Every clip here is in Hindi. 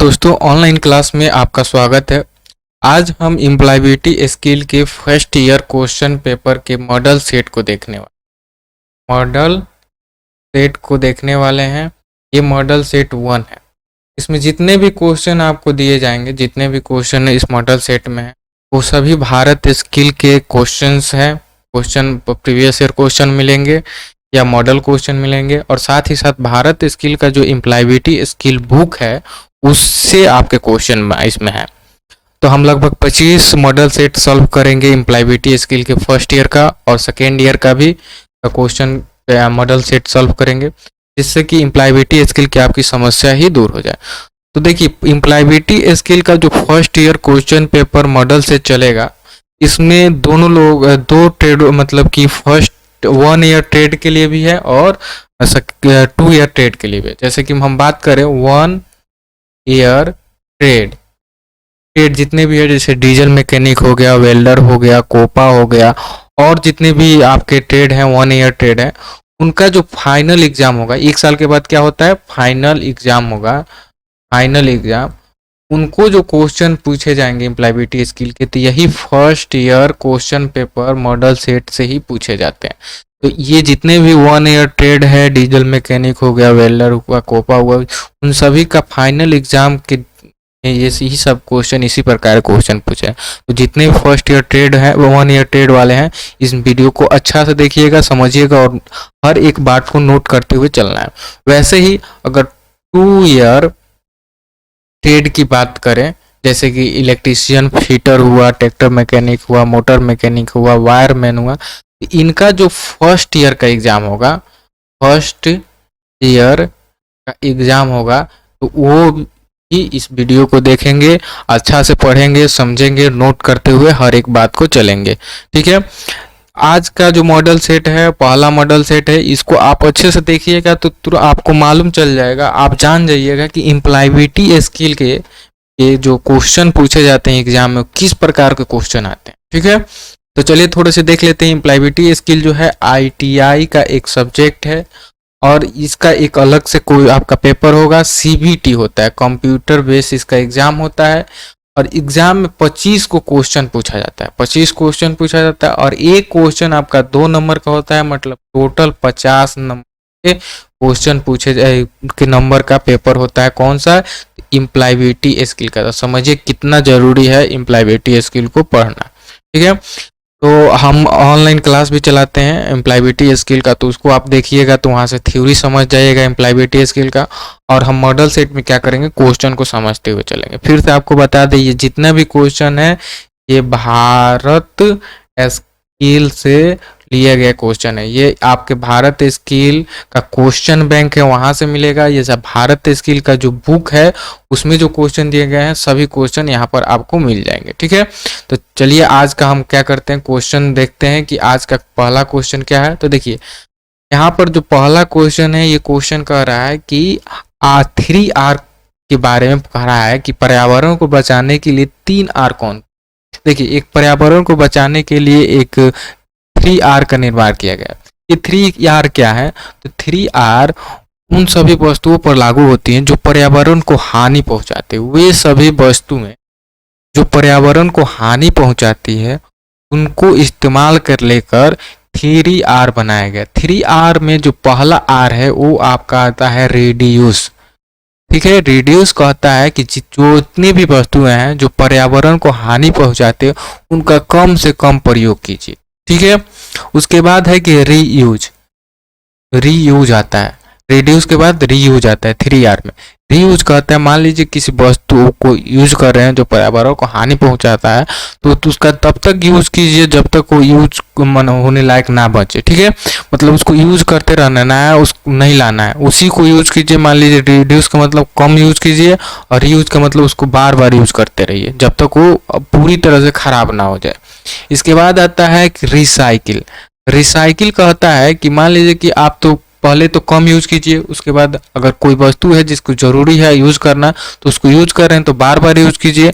दोस्तों, ऑनलाइन क्लास में आपका स्वागत है। आज हम एम्प्लॉयबिलिटी स्किल के फर्स्ट ईयर क्वेश्चन पेपर के मॉडल सेट को देखने वाले हैं। ये मॉडल सेट 1 है। इसमें जितने भी क्वेश्चन आपको दिए जाएंगे, जितने भी क्वेश्चन इस मॉडल सेट में है, वो सभी भारत स्किल के क्वेश्चंस हैं। क्वेश्चन प्रीवियस ईयर क्वेश्चन मिलेंगे या मॉडल क्वेश्चन मिलेंगे, और साथ ही साथ भारत स्किल का जो एम्प्लॉयबिलिटी स्किल बुक है उससे आपके क्वेश्चन इसमें है। तो हम लगभग 25 मॉडल सेट सॉल्व करेंगे एम्प्लॉयबिलिटी स्किल के फर्स्ट ईयर का, और सेकेंड ईयर का भी क्वेश्चन मॉडल सेट सॉल्व करेंगे, जिससे कि एम्प्लॉयबिलिटी स्किल की आपकी समस्या ही दूर हो जाए। तो देखिए, एम्प्लॉयबिलिटी स्किल का जो first year question paper model से चलेगा, इसमें दोनों लोग दो ट्रेड, मतलब कि फर्स्ट 1 ईयर ट्रेड के लिए भी है और 2 ईयर ट्रेड के लिए भी है। जैसे कि हम बात करें 1 ईयर ट्रेड जितने भी है, जैसे डीजल मैकेनिक हो गया, वेल्डर हो गया, कोपा हो गया, और जितने भी आपके ट्रेड हैं 1 ईयर ट्रेड है, उनका जो फाइनल एग्जाम होगा 1 साल के बाद, क्या होता है, फाइनल एग्जाम होगा। फाइनल एग्जाम, उनको जो क्वेश्चन पूछे जाएंगे एम्प्लॉयबिलिटी स्किल के, तो यही first year question paper model set से ही पूछे जाते हैं। तो ये जितने भी 1 ईयर ट्रेड है, डीजल मैकेनिक हो गया, वेल्डर हुआ, कोपा हुआ, उन सभी का फाइनल एग्जाम के ये ही सब क्वेश्चन इसी प्रकार क्वेश्चन पूछे हैं। तो जितने भी फर्स्ट ईयर ट्रेड है, 1 ईयर ट्रेड वाले हैं, इस वीडियो को अच्छा से देखिएगा, समझिएगा, और हर एक बात को नोट करते हुए चलना है। वैसे ही अगर 2 ईयर ट्रेड की बात करें, जैसे कि इलेक्ट्रीशियन, फिटर हुआ, ट्रैक्टर मैकेनिक हुआ, मोटर मैकेनिक हुआ, वायरमैन हुआ, इनका जो फर्स्ट ईयर का एग्जाम होगा, फर्स्ट ईयर का एग्जाम होगा, तो वो भी इस वीडियो को देखेंगे, अच्छा से पढ़ेंगे, समझेंगे, नोट करते हुए हर एक बात को चलेंगे। ठीक है। आज का जो मॉडल सेट है, पहला मॉडल सेट है, इसको आप अच्छे से देखिएगा तो आपको मालूम चल जाएगा, आप जान जाइएगा कि एम्प्लॉयबिलिटी स्किल के जो क्वेश्चन पूछे जाते हैं एग्जाम में, किस प्रकार के क्वेश्चन आते हैं। ठीक है, तो चलिए थोड़े से देख लेते हैं। एम्प्लॉयबिलिटी स्किल जो है ITI का एक सब्जेक्ट है, और इसका एक अलग से कोई आपका पेपर होगा, CBT होता है, कंप्यूटर बेस इसका एग्जाम होता है, और एग्जाम में 25 को क्वेश्चन पूछा जाता है। 25 क्वेश्चन पूछा जाता है, और एक क्वेश्चन आपका 2 नंबर का होता है, मतलब टोटल 50 नंबर के क्वेश्चन पूछे के नंबर का पेपर होता है। कौन सा? एम्प्लॉयबिलिटी स्किल का। तो समझिए कितना जरूरी है एम्प्लॉयबिलिटी स्किल को पढ़ना। ठीक है, तो हम ऑनलाइन क्लास भी चलाते हैं एम्प्लॉयबिलिटी स्किल का, तो उसको आप देखिएगा, तो वहाँ से थ्योरी समझ जाइएगा एम्प्लॉयबिलिटी स्किल का, और हम मॉडल सेट में क्या करेंगे, क्वेश्चन को समझते हुए चलेंगे। फिर से आपको बता दें, ये जितना भी क्वेश्चन है ये भारत स्किल से लिया गया क्वेश्चन है। ये आपके भारत स्किल का क्वेश्चन बैंक है, वहाँ से मिलेगा। ये सब भारत स्किल का जो बुक है उसमें जो क्वेश्चन दिए गए हैं, सभी क्वेश्चन यहाँ पर आपको मिल जाएंगे। ठीक है, तो चलिए आज का हम क्या करते हैं, क्वेश्चन देखते हैं कि आज का पहला क्वेश्चन क्या है। तो देखिए, यहाँ पर जो पहला क्वेश्चन है, ये क्वेश्चन कह रहा है कि 3R के बारे में कह रहा है कि पर्यावरण को बचाने के लिए 3R कौन। देखिए, एक पर्यावरण को बचाने के लिए एक 3R का निर्माण किया गया। ये 3R क्या है? तो 3R उन सभी वस्तुओं पर लागू होती हैं जो पर्यावरण को हानि पहुंचाते हैं। वे सभी वस्तुएं जो पर्यावरण को हानि पहुंचाती है, उनको इस्तेमाल कर लेकर 3R बनाया गया। 3R में जो पहला R है वो आपका आता है रिड्यूस। ठीक है, रिड्यूस कहता है कि जो इतनी भी वस्तुएं हैं जो पर्यावरण को हानि पहुंचाते हैं, उनका कम से कम प्रयोग कीजिए। ठीक है, उसके बाद है कि रीयूज आता है। रिड्यूस के बाद रीयूज आता है 3R में। रीयूज कहता है, मान लीजिए किसी वस्तु को यूज कर रहे हैं जो पर्यावरण को हानि पहुंचाता है, तो उसका तब तक यूज कीजिए जब तक वो यूज होने लायक ना बचे। ठीक है, मतलब उसको यूज करते रहना है, उसको नहीं लाना है, उसी को यूज कीजिए। मान लीजिए रिड्यूस का मतलब कम यूज कीजिए, और रीयूज का मतलब उसको बार बार यूज करते रहिए जब तक वो पूरी तरह से खराब ना हो जाए। इसके बाद आता है रिसाइकिल। रिसाइकिल कहता है कि मान लीजिए कि आप तो पहले तो कम यूज कीजिए, उसके बाद अगर कोई वस्तु है जिसको जरूरी है यूज करना, तो उसको यूज कर रहे हैं तो बार बार यूज कीजिए,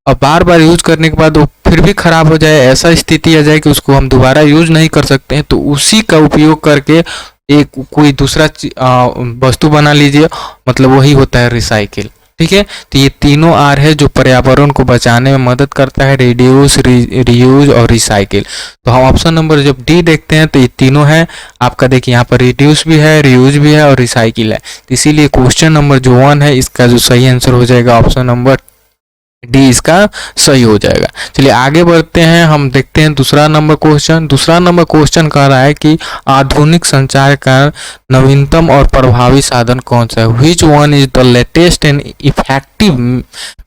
और बार बार यूज करने के बाद वो फिर भी खराब हो जाए, ऐसा स्थिति आ जाए कि उसको हम दोबारा यूज नहीं कर सकते हैं, तो उसी का उपयोग करके एक कोई दूसरा वस्तु बना लीजिए, मतलब वही होता है रिसाइकिल। ठीक है। तो ये तीनों आर है जो पर्यावरण को बचाने में मदद करता है, रिड्यूस, रीयूज और रिसाइकिल। तो हम ऑप्शन नंबर जब डी देखते हैं तो ये तीनों है आपका। देखिए यहाँ पर रिड्यूस भी है, रीयूज भी है और रिसाइकिल है। तो इसीलिए क्वेश्चन नंबर जो 1 है इसका जो सही आंसर हो जाएगा ऑप्शन नंबर डी इसका सही हो जाएगा। चलिए आगे बढ़ते हैं, हम देखते हैं दूसरा नंबर क्वेश्चन। दूसरा नंबर क्वेश्चन कह रहा है कि आधुनिक संचार का नवीनतम और प्रभावी साधन कौन सा है? Which one is the latest and effective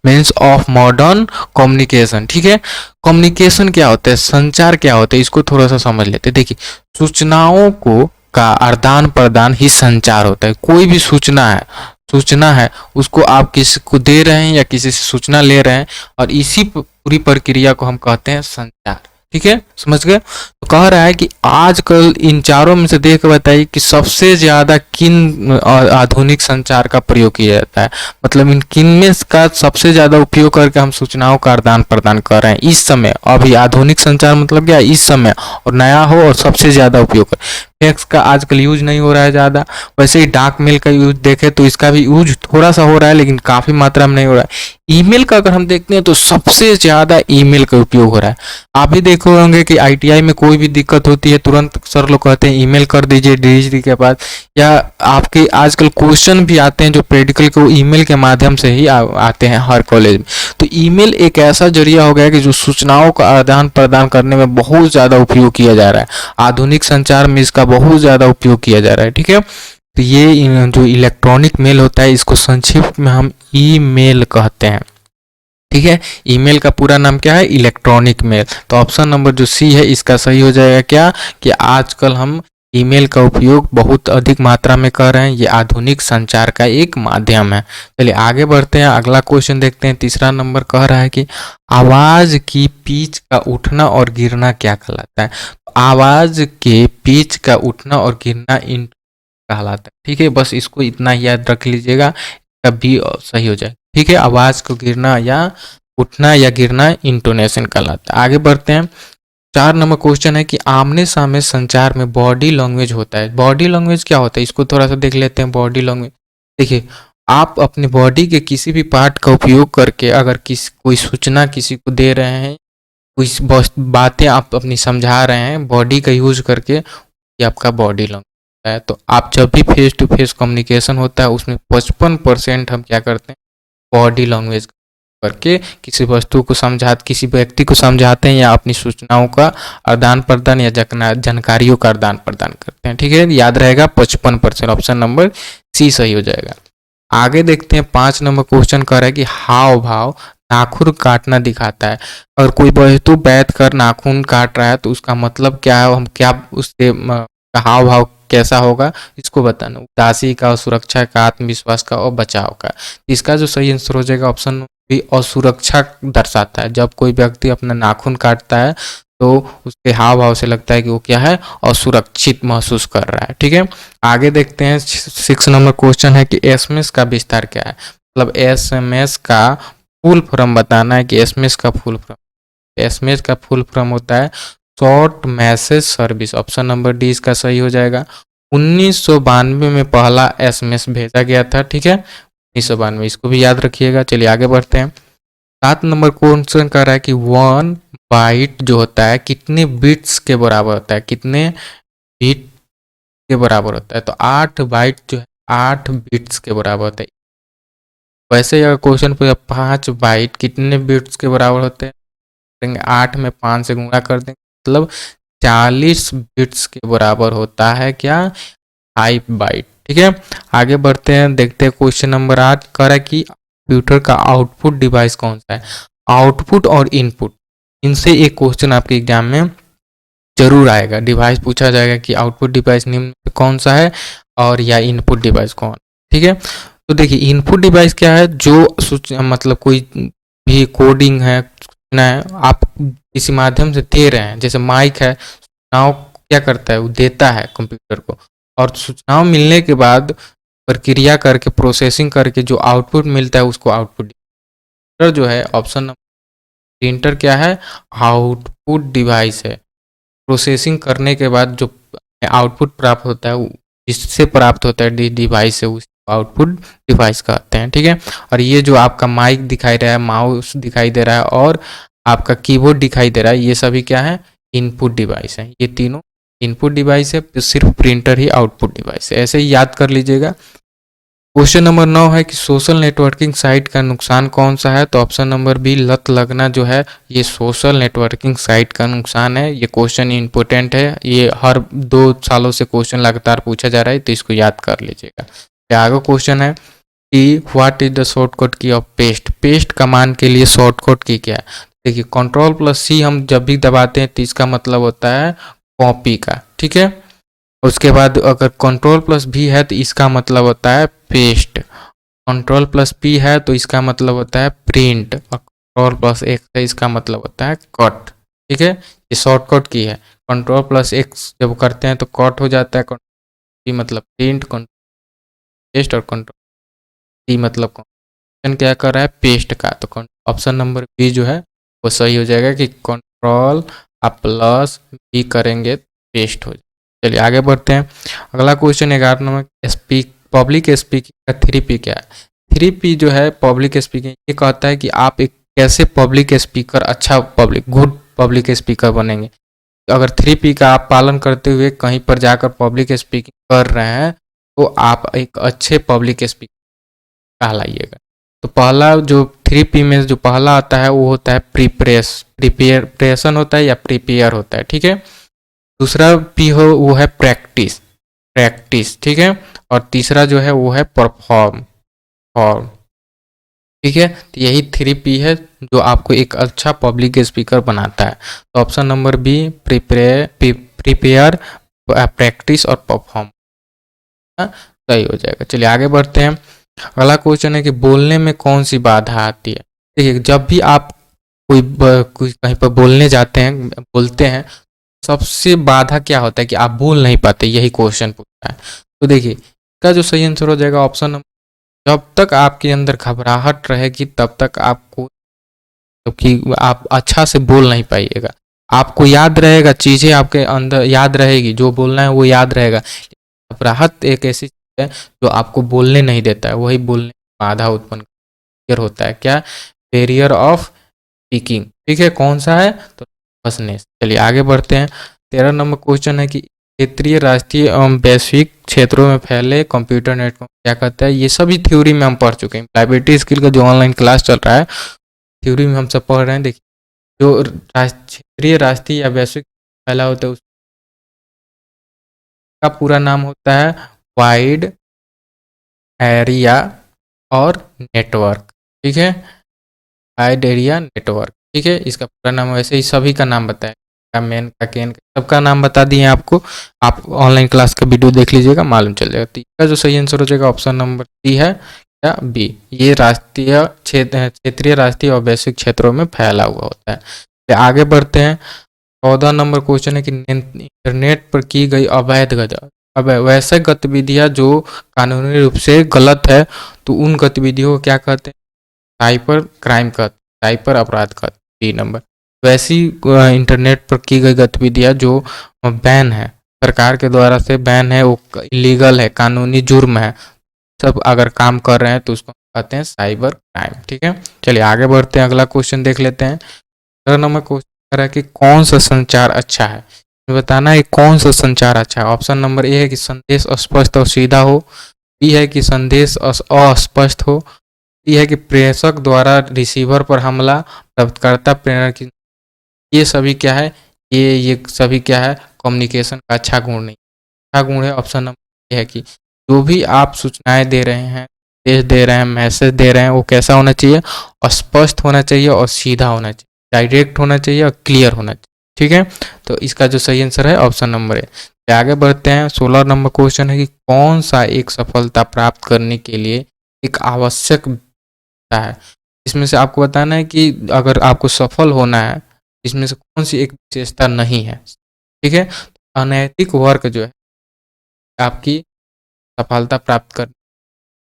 means of modern communication. ठीक है, कम्युनिकेशन क्या होता है, संचार क्या होता है, इसको थोड़ा सा समझ लेते हैं। देखिए सूचनाओं को का आदान प्रदान ही संचार होता है। कोई भी सूचना है उसको आप किसी को दे रहे हैं या किसी से सूचना ले रहे हैं, और इसी पूरी प्रक्रिया को हम कहते हैं संचार। ठीक है, समझ गए। तो कह रहा है कि आजकल इन चारों में से देख बताइए कि सबसे ज्यादा किन आधुनिक संचार का प्रयोग किया जाता है। मतलब इन किन में का सबसे ज्यादा उपयोग करके हम सूचनाओं का आदान प्रदान कर रहे हैं इस समय। अभी आधुनिक संचार मतलब क्या, इस समय और नया हो और सबसे ज्यादा उपयोग कर। फैक्स का आजकल यूज नहीं हो रहा है ज़्यादा। वैसे ही डाक मेल का यूज देखें तो इसका भी यूज थोड़ा सा हो रहा है, लेकिन काफ़ी मात्रा में नहीं हो रहा है। ईमेल का अगर हम देखते हैं तो सबसे ज़्यादा ईमेल का उपयोग हो रहा है। आप भी देखे होंगे कि आईटीआई में कोई भी दिक्कत होती है तुरंत सर लोग कहते हैं ईमेल कर दीजिए डीजी के पास, या आपके आजकल क्वेश्चन भी आते हैं जो प्रैक्टिकल को ईमेल के माध्यम से ही आते हैं हर कॉलेज में। तो ईमेल एक ऐसा जरिया हो गया कि जो सूचनाओं का आदान प्रदान करने में बहुत ज़्यादा उपयोग किया जा रहा है। आधुनिक संचार में इसका बहुत ज़्यादा उपयोग किया जा रहा है। ठीक है, तो ये जो इलेक्ट्रॉनिक मेल होता है इसको संक्षिप्त में हम ईमेल कहते हैं। ठीक है, ईमेल का पूरा नाम क्या है, इलेक्ट्रॉनिक मेल। तो ऑप्शन नंबर जो सी है इसका सही हो जाएगा क्या, कि आजकल हम ईमेल का उपयोग बहुत अधिक मात्रा में कर रहे हैं। ये आधुनिक संचार का एक माध्यम है। चलिए आगे बढ़ते हैं, अगला क्वेश्चन देखते हैं। तीसरा नंबर कह रहा है कि आवाज की पिच का उठना और गिरना क्या कहलाता है? आवाज के पिच का उठना और गिरना इन कहलाता है। ठीक है, बस इसको इतना याद रख लीजिएगा, तब भी सही हो जाए। ठीक है, आवाज को गिरना या उठना या गिरना इंटोनेशन कहलाता है। आगे बढ़ते हैं, 4 नंबर क्वेश्चन है कि आमने सामने संचार में बॉडी लैंग्वेज होता है। बॉडी लैंग्वेज क्या होता है, इसको थोड़ा सा देख लेते हैं। बॉडी लैंग्वेज देखिए, आप अपने बॉडी के किसी भी पार्ट का उपयोग करके अगर कोई सूचना किसी को दे रहे हैं, कोई बातें आप अपनी समझा रहे हैं बॉडी का यूज करके, ये आपका बॉडी लैंग्वेज है। तो आप जब भी फेस टू फेस कम्युनिकेशन होता है उसमें 55% हम क्या करते हैं, बॉडी लैंग्वेज करके किसी वस्तु को किसी व्यक्ति को समझाते हैं या अपनी सूचनाओं का आदान प्रदान या जानकारियों का आदान प्रदान करते हैं। ठीक है, याद रहेगा 55%, ऑप्शन नंबर सी सही हो जाएगा। आगे देखते हैं, 5 नंबर क्वेश्चन कर रहा है कि हाव भाव नाखून काटना दिखाता है। और कोई वस्तु बैठ कर नाखून काट रहा है तो उसका मतलब क्या है, हम क्या उससे हाव भाव कैसा होगा इसको बताना। उदासी का, सुरक्षा का, आत्मविश्वास का और बचाव का। इसका जो सही आंसर हो जाएगा ऑप्शन भी असुरक्षा दर्शाता है। जब कोई व्यक्ति अपना नाखून काटता है तो उसके हाव भाव से लगता है कि वो क्या है, असुरक्षित महसूस कर रहा है। ठीक है, आगे देखते हैं, 6 नंबर क्वेश्चन है कि एसएमएस का विस्तार क्या है। मतलब एसएमएस का फुल फॉर्म बताना है कि एसएमएस का फुल फॉर्म होता है short message service. Option number D इसका सही हो जाएगा। 1992 में पहला एसएमएस भेजा गया था। ठीक है, 1992, इसको भी याद रखिएगा। चलिए आगे बढ़ते हैं, 7 नंबर क्वेश्चन कर रहा है कि 1 बाइट जो होता है कितने बिट्स के बराबर होता है, कितने बिट के बराबर होता है? तो 8 बाइट जो है 8 बिट्स के बराबर होता है। वैसे अगर क्वेश्चन पे 5 बाइट कितने बिट्स के बराबर होते हैं, 8 में 5 से गुणा कर देंगे, मतलब 40 बिट्स के बराबर होता है क्या, 5 बाइट। ठीक है, आगे बढ़ते हैं, देखते हैं क्वेश्चन नंबर 8 कह रहा है कि कंप्यूटर का आउटपुट डिवाइस कौन सा है? आउटपुट और इनपुट, इनसे एक क्वेश्चन आपके एग्जाम में जरूर आएगा। डिवाइस पूछा जाएगा कि आउटपुट डिवाइस निम्न में कौन सा है और या इनपुट डिवाइस कौन। ठीक है, तो देखिए इनपुट डिवाइस क्या है, जो मतलब कोई भी कोडिंग है आप किसी माध्यम से दे रहे हैं, जैसे माइक है, सूचनाओं क्या करता है, वो देता है कंप्यूटर को, और सूचनाओं मिलने के बाद प्रक्रिया करके प्रोसेसिंग करके जो आउटपुट मिलता है उसको आउटपुट जो है। ऑप्शन नंबर प्रिंटर क्या है, आउटपुट डिवाइस है। प्रोसेसिंग करने के बाद जो आउटपुट प्राप्त होता है, इससे प्राप्त होता है डिवाइस से, उस आउटपुट डिवाइस कहते हैं, ठीक है। और ये जो आपका माइक दिखाई दे रहा है, माउस दिखाई दे रहा है और आपका कीबोर्ड दिखाई दे रहा है, ये सभी क्या है, इनपुट डिवाइस है। ये तीनों इनपुट डिवाइस है, सिर्फ प्रिंटर ही आउटपुट डिवाइस है। ऐसे ही याद कर लीजिएगा। क्वेश्चन नंबर 9 है कि सोशल नेटवर्किंग साइट का नुकसान कौन सा है, तो ऑप्शन नंबर बी लत लगना जो है ये सोशल नेटवर्किंग साइट का नुकसान है। ये क्वेश्चन इंपॉर्टेंट है, ये हर 2 सालों से क्वेश्चन लगातार पूछा जा रहा है, तो इसको याद कर लीजिएगा। आगे क्वेश्चन है कि व्हाट इज द शॉर्टकट की ऑफ पेस्ट, पेस्ट कमांड के लिए शॉर्टकट की क्या है। देखिए Ctrl+C हम जब भी दबाते हैं तो इसका मतलब होता है कॉपी का, ठीक है। उसके बाद अगर Ctrl+V है तो इसका मतलब होता है पेस्ट, Ctrl+P है तो इसका मतलब होता है प्रिंट, और Ctrl+X है इसका मतलब होता है कट, ठीक है। ये शॉर्टकट की है। Ctrl+X जब करते हैं तो कट हो जाता है, Ctrl+P मतलब प्रिंट, पेस्ट, और Ctrl+C मतलब ऑप्शन क्या कर रहा है, पेस्ट का। तो ऑप्शन नंबर बी जो है वो सही हो जाएगा कि Ctrl+V करेंगे पेस्ट हो जाएगा। चलिए आगे बढ़ते हैं। अगला क्वेश्चन 11 नंबर, पब्लिक स्पीकिंग का 3P क्या है। 3P जो है पब्लिक स्पीकिंग, ये कहता है कि आप एक कैसे पब्लिक स्पीकर, अच्छा गुड पब्लिक स्पीकर बनेंगे। तो अगर 3P का आप पालन करते हुए कहीं पर जाकर पब्लिक स्पीकिंग कर रहे हैं तो आप एक अच्छे पब्लिक स्पीकर कहलाइएगा। तो पहला जो 3P में जो पहला आता है वो होता है प्रिपरेशन होता है या प्रिपेयर होता है, ठीक है। दूसरा P हो वो है प्रैक्टिस, ठीक है। और तीसरा जो है वो है परफॉर्म, ठीक है। तो यही 3P है जो आपको एक अच्छा पब्लिक स्पीकर बनाता है। तो option number be prepare, practice और परफॉर्म सही हो जाएगा। चलिए आगे बढ़ते हैं। अगला क्वेश्चन है कि बोलने में कौन सी बाधा आती है। देखिए जब भी आप कोई कहीं पर बोलने जाते हैं, बोलते हैं, सबसे बाधा क्या होता है कि आप बोल नहीं पाते, यही क्वेश्चन पूछता है। तो देखिए इसका जो सही आंसर हो जाएगा ऑप्शन नंबर, जब तक आपके अंदर घबराहट रहेगी तब तक आपको, क्योंकि आप अच्छा से बोल नहीं पाइएगा। आपको याद रहेगा, चीज़ें आपके अंदर याद रहेगी, जो बोलना है वो याद रहेगा। घबराहट एक ऐसी चीज़ है जो आपको बोलने नहीं देता है, वही बोलने में बाधा उत्पन्न होता है। क्या, बैरियर ऑफ स्पीकिंग, ठीक है। कौन सा है, तो नर्वसनेस। चलिए आगे बढ़ते हैं। 13 नंबर क्वेश्चन है कि क्षेत्रीय, राष्ट्रीय एवं वैश्विक क्षेत्रों में फैले कंप्यूटर नेटवर्क क्या कहता है। ये सभी थ्योरी में हम पढ़ चुके हैं। प्राइवेटी स्किल का जो ऑनलाइन क्लास चल रहा है, थ्योरी में हम सब पढ़ रहे हैं। देखिए जो क्षेत्रीय, राष्ट्रीय या वैश्विक फैला होता है उसका पूरा नाम होता है वाइड एरिया और नेटवर्क, ठीक है। वाइड एरिया नेटवर्क, ठीक है। इसका पूरा नाम, वैसे ही सभी का नाम बताया, का मेन का केन का सबका नाम बता दिए आपको। आप ऑनलाइन क्लास का वीडियो देख लीजिएगा, मालूम चल जाएगा। तो इसका जो सही आंसर हो जाएगा ऑप्शन नंबर सी है या बी, ये राष्ट्रीय क्षेत्रीय, राष्ट्रीय और वैश्विक क्षेत्रों में फैला हुआ होता है। तो आगे बढ़ते हैं। 14 नंबर क्वेश्चन है कि इंटरनेट पर की गई अवैध अब वैसे गतिविधियां जो कानूनी रूप से गलत है, तो उन गतिविधियों को क्या कहते हैं, साइबर क्राइम कहते हैं, साइबर अपराध कहते हैं। 3 नंबर, वैसी इंटरनेट पर की गई गतिविधियां जो बैन है, सरकार के द्वारा से बैन है, वो इलीगल है, कानूनी जुर्म है, सब अगर काम कर रहे हैं तो उसको कहते हैं साइबर क्राइम, ठीक है। चलिए आगे बढ़ते हैं, अगला क्वेश्चन देख लेते हैं। 15 नंबर क्वेश्चन है कि कौन सा संचार अच्छा है। बताना है कौन सा संचार अच्छा है। ऑप्शन नंबर ए है कि संदेश स्पष्ट और सीधा हो, बी है कि संदेश अस्पष्ट हो, सी है कि प्रेषक द्वारा रिसीवर पर हमला, प्राप्तकर्ता प्रेरणा की, ये सभी क्या है, ये सभी क्या है, कम्युनिकेशन का अच्छा गुण नहीं। अच्छा गुण है ऑप्शन नंबर ए है कि जो भी आप सूचनाएं दे रहे हैं, दे रहे हैं, मैसेज दे रहे हैं, वो कैसा होना चाहिए, स्पष्ट होना चाहिए और सीधा होना चाहिए, डायरेक्ट होना चाहिए और क्लियर होना चाहिए, ठीक है। तो इसका जो सही आंसर है ऑप्शन नंबर ए। आगे बढ़ते हैं। 16 नंबर क्वेश्चन है कि कौन सा एक सफलता प्राप्त करने के लिए एक आवश्यक है। इसमें से आपको बताना है कि अगर आपको सफल होना है, इसमें से कौन सी एक विशेषता नहीं है, ठीक है। अनैतिक वर्क जो है आपकी सफलता प्राप्त कर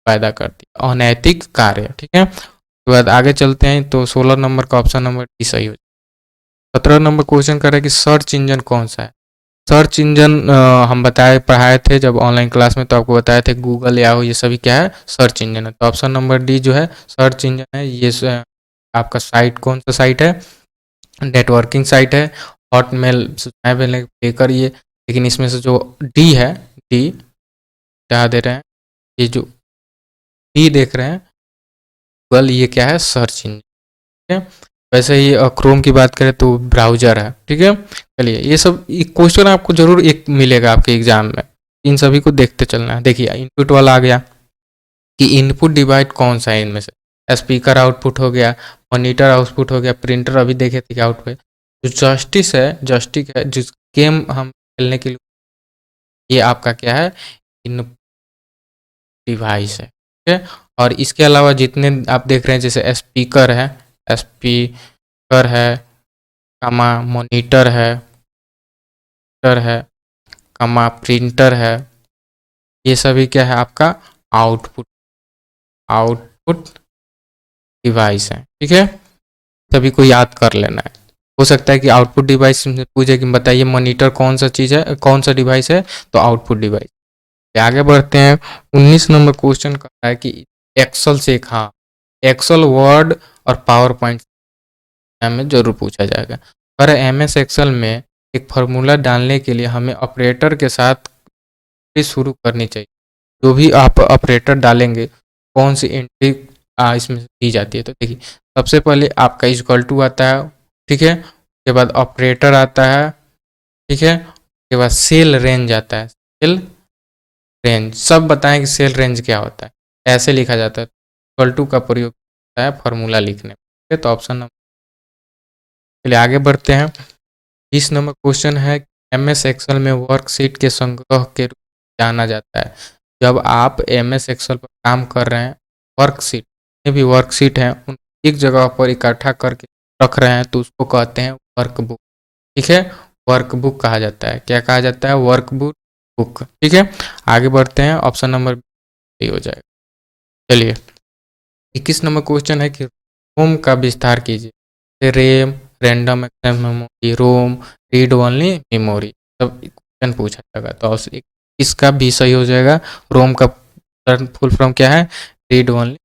पैदा करती है, अनैतिक कार्य, ठीक है। उसके बाद आगे चलते हैं। तो 16 नंबर का ऑप्शन नंबर डी सही हो जाए। 17 नंबर क्वेश्चन कर रहा है कि सर्च इंजन कौन सा है। सर्च इंजन हम पढ़ाए थे जब ऑनलाइन क्लास में, तो आपको बताए थे गूगल, याहू, ये सभी क्या है, सर्च इंजन है। तो ऑप्शन नंबर डी जो है सर्च इंजन है। ये आपका साइट कौन सा साइट है, नेटवर्किंग साइट है, हॉटमेल लेकर ये। लेकिन इसमें से जो डी है, डी क्या दे रहे हैं, ये जो डी देख रहे हैं गूगल, ये क्या है, सर्च इंजन। ठीक है, वैसे ही क्रोम की बात करें तो ब्राउजर है। ठीक है, चलिए ये सब क्वेश्चन आपको जरूर एक मिलेगा आपके एग्जाम में, इन सभी को देखते चलना है। देखिए इनपुट वाला आ गया कि इनपुट डिवाइस कौन सा है इनमें से, स्पीकर आउटपुट हो गया, मॉनिटर आउटपुट हो गया, प्रिंटर अभी देखे थे कि आउटपुट। जो जॉयस्टिक है जिस गेम हम खेलने के लिए, ये आपका क्या है, इनपुट डिवाइस है। ठीक है, और इसके अलावा जितने आप देख रहे हैं जैसे स्पीकर है, कमा मॉनिटर है, कमा प्रिंटर है, ये सभी क्या है आपका आउटपुट डिवाइस है। ठीक है, सभी को याद कर लेना है। हो सकता है कि आउटपुट डिवाइस से पूछे कि बताइए मॉनिटर कौन सा चीज़ है, कौन सा डिवाइस है, तो आउटपुट डिवाइस। आगे बढ़ते हैं, 19 नंबर क्वेश्चन कर रहा है कि एक्सेल से हाँ, एक्सेल, वर्ड और पावर पॉइंट में जरूर पूछा जाएगा। पर MS एक्सेल में एक फार्मूला डालने के लिए हमें ऑपरेटर के साथ शुरू करनी चाहिए। जो भी आप ऑपरेटर डालेंगे, कौन सी एंट्री इसमें दी जाती है, तो देखिए सबसे पहले आपका इक्वल टू आता है। ठीक है, उसके बाद ऑपरेटर आता है। ठीक है, उसके बाद सेल रेंज आता है, सेल रेंज। सब बताएं कि सेल रेंज क्या होता है, ऐसे लिखा जाता है। इक्वल टू का प्रयोग होता है फार्मूला लिखने में। तो ऑप्शन नंबर, चलिए आगे बढ़ते हैं। 20 नंबर क्वेश्चन है, MS एक्सेल में वर्कशीट के संग्रह के रूप में जाना जाता है। जब आप MS एक्सेल पर काम कर रहे हैं, वर्कशीट में भी वर्कशीट है, उन एक जगह पर इकट्ठा करके रख रहे हैं, तो उसको कहते हैं वर्कबुक। ठीक है, वर्कबुक कहा जाता है। क्या कहा जाता है, वर्कबुक। ठीक है, आगे बढ़ते हैं, ऑप्शन नंबर बी हो जाएगा। चलिए 21 नंबर क्वेश्चन है कि रोम का विस्तार कीजिए। रेम, रैंडम एक्सेस मेमोरी, रोम, रीड ओनली मेमोरी, सब क्वेश्चन पूछा जाएगा। तो इसका भी सही हो जाएगा। रोम का फुल फॉर्म क्या है, रीड ओनली।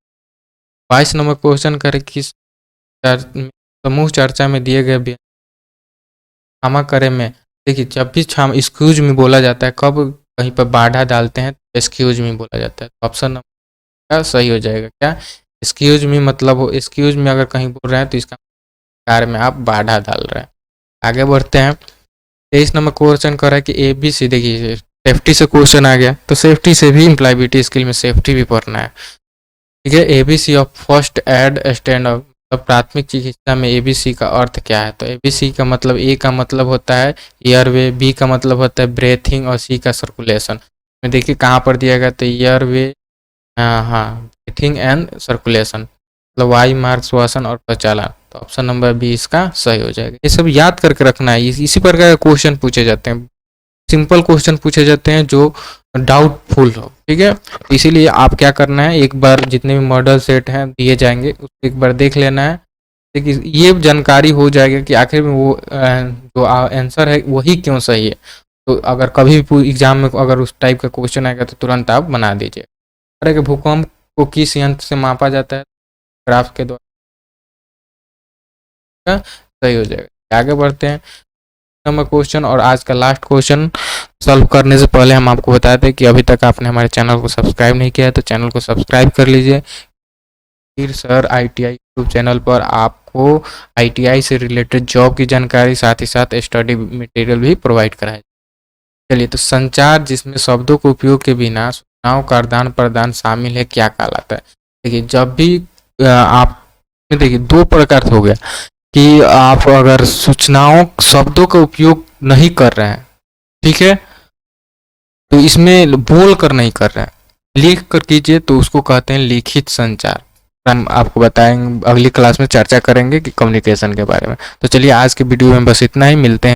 22 नंबर क्वेश्चन करें कि समूह चर्चा में दिए गए क्षमा करें में, देखिए जब भी एक्सक्यूज में बोला जाता है, कब कहीं पर बाधा डालते हैं तो एक्सक्यूज में बोला जाता है। तो ऑप्शन नंबर सही हो जाएगा। क्या, एक्सक्यूज मी मतलब हो, एक्सक्यूज में अगर कहीं बोल रहे हैं तो इसका कार्य में आप बाधा डाल रहे हैं। आगे बढ़ते हैं, 23 नंबर क्वेश्चन कर रहा है कि ABC, देखिए सेफ्टी से क्वेश्चन आ गया, तो सेफ्टी से भी इम्प्लॉयबिलिटी स्किल में सेफ्टी भी पढ़ना है। ठीक है, ABC of first aid stand up, प्राथमिक चिकित्सा में ABC का अर्थ क्या है, तो ABC का मतलब, A का मतलब होता है एयरवे, B का मतलब होता है ब्रेथिंग और C का सर्कुलेशन। में देखिए कहाँ पर दिया गया, तो एयरवे, हाँ ब्रीथिंग एंड सर्कुलेशन, मतलब वायु मार्ग, श्वसन और प्रचालन। तो ऑप्शन नंबर बी इसका सही हो जाएगा। ये सब याद करके रखना है, इसी प्रकार के क्वेश्चन पूछे जाते हैं, सिंपल क्वेश्चन पूछे जाते हैं जो डाउटफुल हो। ठीक है, इसीलिए आप क्या करना है, एक बार जितने भी मॉडल सेट हैं दिए जाएंगे उसको एक बार देख लेना है, देखिए ये जानकारी हो जाएगा कि आखिर में वो जो आंसर है वही क्यों सही है। तो अगर कभी भी एग्जाम में अगर उस टाइप का क्वेश्चन आएगा तो तुरंत आप बना दीजिए। अरे कि भूकंप को किस यंत्र से मापा जाता है, ग्राफ के द्वारा, सही हो जाएगा। आगे बढ़ते हैं नंबर क्वेश्चन, और आज का लास्ट क्वेश्चन सॉल्व करने से पहले हम आपको बता दें कि अभी तक आपने हमारे चैनल को सब्सक्राइब नहीं किया है तो चैनल को सब्सक्राइब कर लीजिए। फिर सर ITI यूट्यूब चैनल पर आपको ITI से रिलेटेड जॉब की जानकारी, साथ ही साथ स्टडी मटेरियल भी प्रोवाइड कराए। चलिए, तो संचार जिसमें शब्दों के उपयोग के बिना सूचनाओं का आदान प्रदान शामिल है, क्या कहलाता है। देखिए जब भी आप, देखिए दो प्रकार हो गया कि आप अगर सूचनाओं शब्दों का उपयोग नहीं कर रहे हैं, ठीक है, तो इसमें बोल कर नहीं कर रहे हैं, लिख कर कीजिए, तो उसको कहते हैं लिखित संचार। हम आपको बताएंगे, अगली क्लास में चर्चा करेंगे कि कम्युनिकेशन के बारे में। तो चलिए आज के वीडियो में बस इतना ही, मिलते हैं।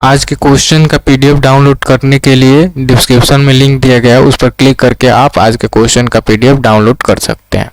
आज के क्वेश्चन का PDF डाउनलोड करने के लिए डिस्क्रिप्शन में लिंक दिया गया है, उस पर क्लिक करके आप आज के क्वेश्चन का PDF डाउनलोड कर सकते हैं।